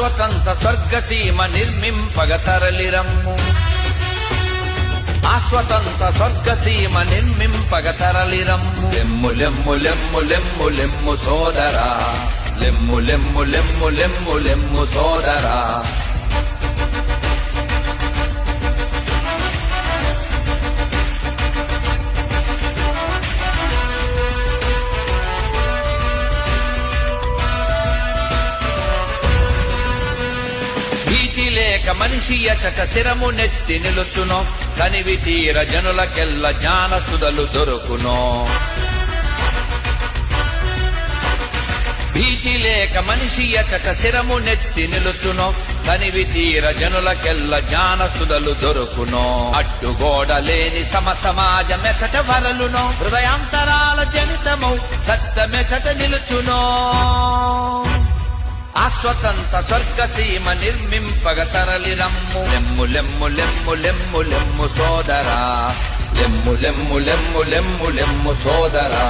స్వతంత్ర స్వర్గసీమ నిర్మింపగ తరలిరమ్ము స్వతంత్ర స్వర్గసీమ నిర్మింపగ తరలిరమ్ము లెమ్ము లెమ్ము లెమ్ము లెమ్ము లెమ్ము సోదరా లెమ్ము లెమ్ము లెమ్ము లెమ్ము లెమ్ము సోదరా భీతి లేక మనిషి అచట శిరము నెత్తి నిలుచునో కనివి తీర జనులకెల్ల జ్ఞాన సుధలు దొరుకునో భీతి లేక మనిషి అచట శిరము నెత్తి నిలుచునో కనివి తీర జనులకెల్ల జ్ఞాన సుధలు దొరుకునో అడ్డుగోడ లేని సమాజమెచట వరలునో హృదయాంతరాల జనితమౌ సత్యమెచట నిలుచునో స్వతంత్ర స్వర్గసీమ నిర్మింపగ తరలిరమ్ము లెమ్ము లెమ్ము లెమ్ము లెమ్ము లెమ్ము సోదరా లెమ్ము లెమ్ము లెమ్ము లెమ్ము లెమ్ము సోదరా